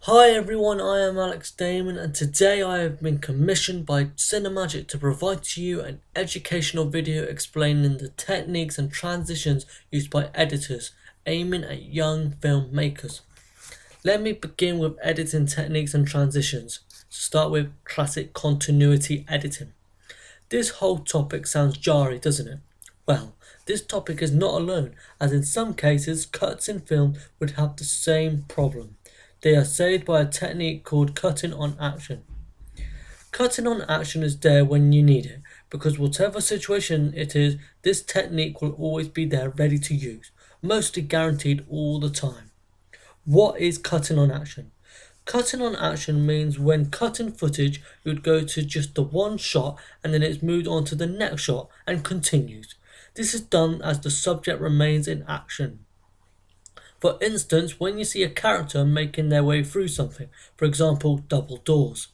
Hi everyone, I am Alex Damon and today I have been commissioned by Cinemagic to provide to you an educational video explaining the techniques and transitions used by editors aiming at young filmmakers. Let me begin with editing techniques and transitions. Start with classic continuity editing. This whole topic sounds jarring, doesn't it? Well, this topic is not alone, as in some cases cuts in film would have the same problem. They are saved by a technique called cutting on action. Cutting on action is there when you need it, because whatever situation it is, this technique will always be there ready to use, mostly guaranteed all the time. What is cutting on action? Cutting on action means when cutting footage, you would go to just the one shot and then it's moved on to the next shot and continues. This is done as the subject remains in action. For instance, when you see a character making their way through something, for example, double doors.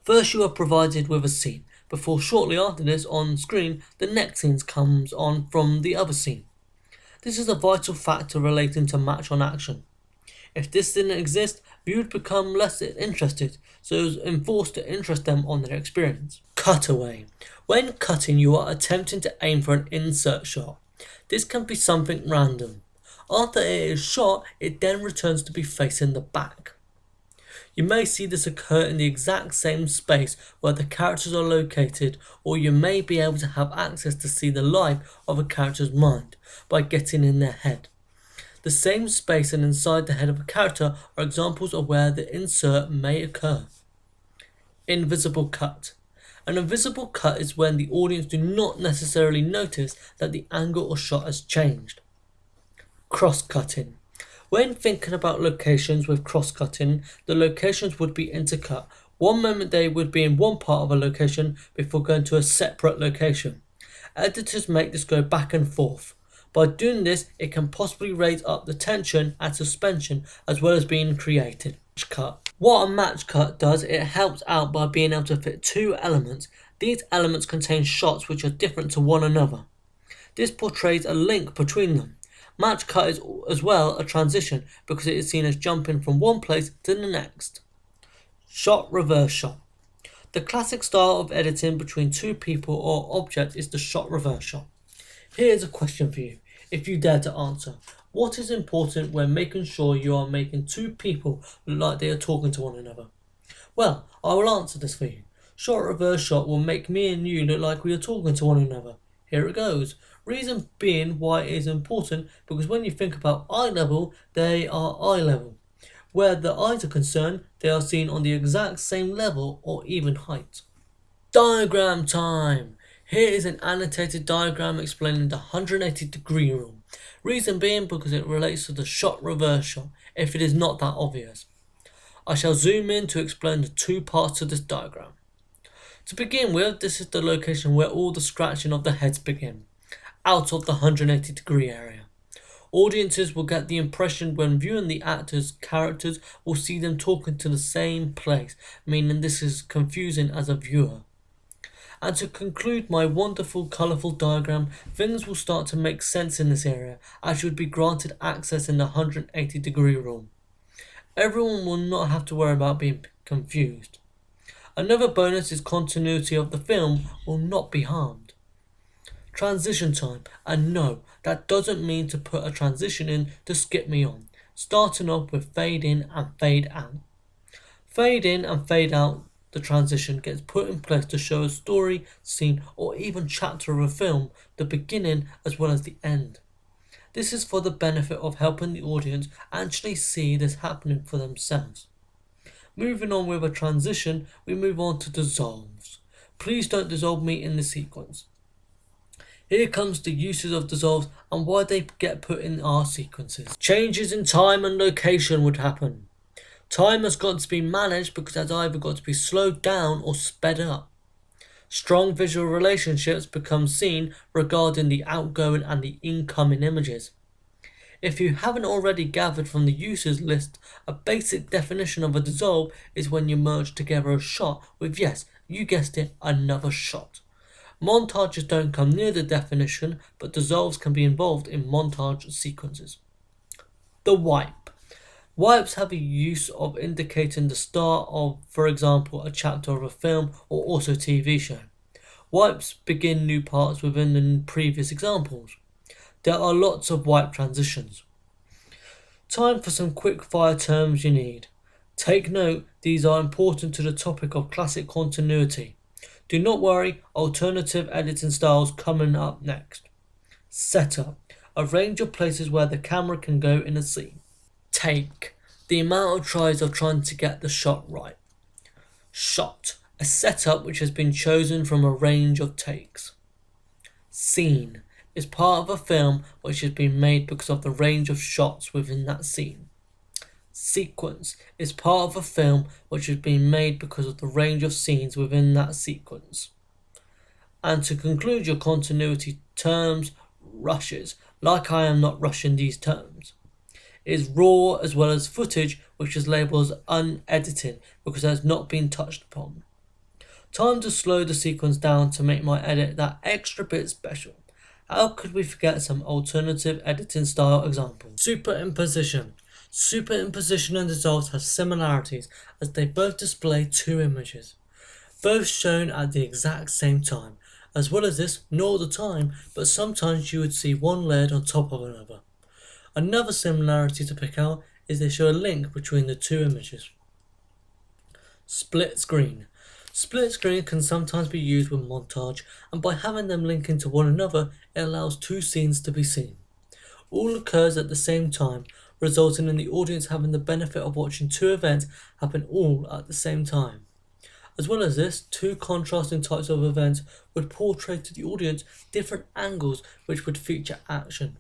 First you are provided with a scene, before shortly after this on screen, the next scene comes on from the other scene. This is a vital factor relating to match on action. If this didn't exist, we would become less interested, so it was enforced to interest them on their experience. Cutaway. When cutting, you are attempting to aim for an insert shot. This can be something random. After it is shot, it then returns to be facing the back. You may see this occur in the exact same space where the characters are located, or you may be able to have access to see the life of a character's mind by getting in their head. The same space and inside the head of a character are examples of where the insert may occur. Invisible cut. An invisible cut is when the audience do not necessarily notice that the angle or shot has changed. Cross-cutting. When thinking about locations with cross-cutting, the locations would be intercut. One moment they would be in one part of a location before going to a separate location. Editors make this go back and forth. By doing this, it can possibly raise up the tension and suspension as well as being created. Match cut. What a match cut does, it helps out by being able to fit two elements. These elements contain shots which are different to one another. This portrays a link between them. Match cut is as well a transition because it is seen as jumping from one place to the next. Shot reverse shot. The classic style of editing between two people or objects is the shot reverse shot. Here's a question for you, if you dare to answer. What is important when making sure you are making two people look like they are talking to one another? Well, I will answer this for you. Shot reverse shot will make me and you look like we are talking to one another. Here it goes. Reason being why it is important, because when you think about eye level, they are eye level. Where the eyes are concerned, they are seen on the exact same level or even height. Diagram time! Here is an annotated diagram explaining the 180-degree rule. Reason being because it relates to the shot reverse shot, if it is not that obvious. I shall zoom in to explain the two parts of this diagram. To begin with, this is the location where all the scratching of the heads begin, out of the 180-degree area. Audiences will get the impression when viewing the actors' characters will see them talking to the same place, meaning this is confusing as a viewer. And to conclude my wonderful colourful diagram, things will start to make sense in this area as you would be granted access in the 180-degree rule. Everyone will not have to worry about being confused. Another bonus is continuity of the film will not be harmed. Transition time, and no, that doesn't mean to put a transition in to skip me on, starting off with fade in and fade out. Fade in and fade out, the transition gets put in place to show a story, scene, or even chapter of a film, the beginning as well as the end. This is for the benefit of helping the audience actually see this happening for themselves. Moving on with a transition, we move on to dissolves. Please don't dissolve me in the sequence. Here comes the uses of dissolves and why they get put in our sequences. Changes in time and location would happen. Time has got to be managed because it has either got to be slowed down or sped up. Strong visual relationships become seen regarding the outgoing and the incoming images. If you haven't already gathered from the uses list, a basic definition of a dissolve is when you merge together a shot with, yes, you guessed it, another shot. Montages don't come near the definition, but dissolves can be involved in montage sequences. The wipe. Wipes have a use of indicating the start of, for example, a chapter of a film or also TV show. Wipes begin new parts within the previous examples. There are lots of wipe transitions. Time for some quick fire terms you need. Take note, these are important to the topic of classic continuity. Do not worry, alternative editing styles coming up next. Setup, a range of places where the camera can go in a scene. Take, the amount of tries of trying to get the shot right. Shot, a setup which has been chosen from a range of takes. Scene, is part of a film which has been made because of the range of shots within that scene. Sequence is part of a film which has been made because of the range of scenes within that sequence. And to conclude your continuity terms, rushes, like I am not rushing these terms, is raw as well as footage which is labelled as unedited because it has not been touched upon. Time to slow the sequence down to make my edit that extra bit special. How could we forget some alternative editing style examples? Superimposition. Superimposition and dissolve have similarities as they both display two images, both shown at the exact same time. As well as this, not all the time, but sometimes you would see one layered on top of another. Another similarity to pick out is they show a link between the two images. Split screen. Split screen can sometimes be used with montage, and by having them link into one another, it allows two scenes to be seen. All occurs at the same time, resulting in the audience having the benefit of watching two events happen all at the same time. As well as this, two contrasting types of events would portray to the audience different angles which would feature action.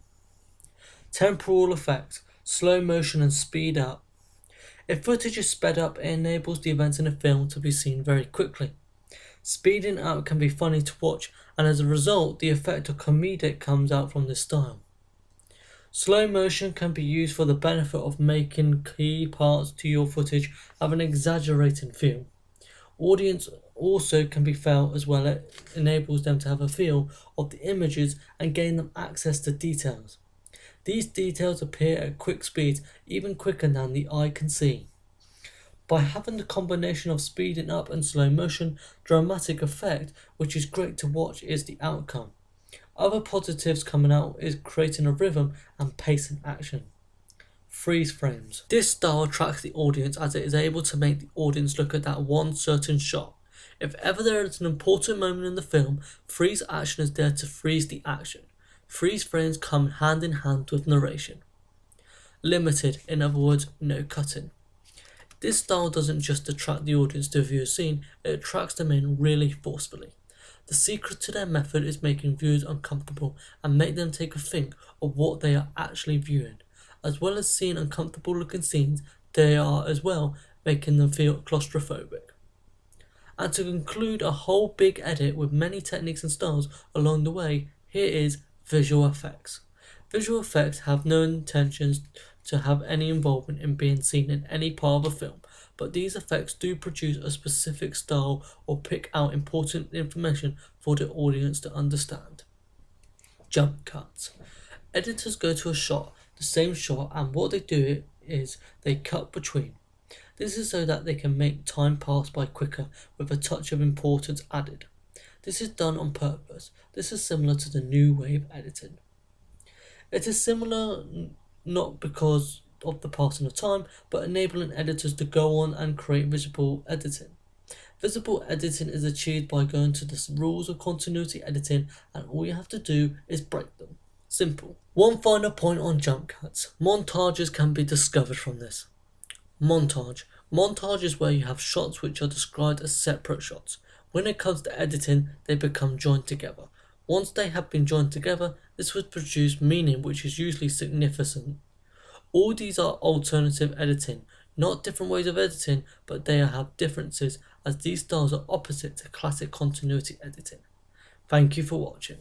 Temporal effects, slow motion and speed up. If footage is sped up, it enables the events in a film to be seen very quickly. Speeding up can be funny to watch, and as a result, the effect of comedic comes out from this style. Slow motion can be used for the benefit of making key parts to your footage have an exaggerating feel. Audience also can be felt as well. It enables them to have a feel of the images and gain them access to details. These details appear at quick speeds, even quicker than the eye can see. By having the combination of speeding up and slow motion, dramatic effect, which is great to watch, is the outcome. Other positives coming out is creating a rhythm and pace in action. Freeze frames. This style attracts the audience as it is able to make the audience look at that one certain shot. If ever there is an important moment in the film, freeze action is there to freeze the action. Freeze frames come hand in hand with narration. Limited, in other words, no cutting. This style doesn't just attract the audience to view a scene, it attracts them in really forcefully. The secret to their method is making viewers uncomfortable and make them take a think of what they are actually viewing. As well as seeing uncomfortable looking scenes, they are as well making them feel claustrophobic. And to conclude a whole big edit with many techniques and styles along the way, here is visual effects. Visual effects have no intentions to have any involvement in being seen in any part of a film, but these effects do produce a specific style or pick out important information for the audience to understand. Jump cuts. Editors go to a shot, the same shot, and what they do is they cut between. This is so that they can make time pass by quicker with a touch of importance added. This is done on purpose. This is similar to the new wave editing. It is similar not because of the passing of time, but enabling editors to go on and create visible editing. Visible editing is achieved by going to the rules of continuity editing, and all you have to do is break them. Simple. One final point on jump cuts. Montages can be discovered from this. Montage. Montage is where you have shots which are described as separate shots. When it comes to editing, they become joined together. Once they have been joined together, this would produce meaning which is usually significant. All these are alternative editing, not different ways of editing, but they have differences as these styles are opposite to classic continuity editing. Thank you for watching.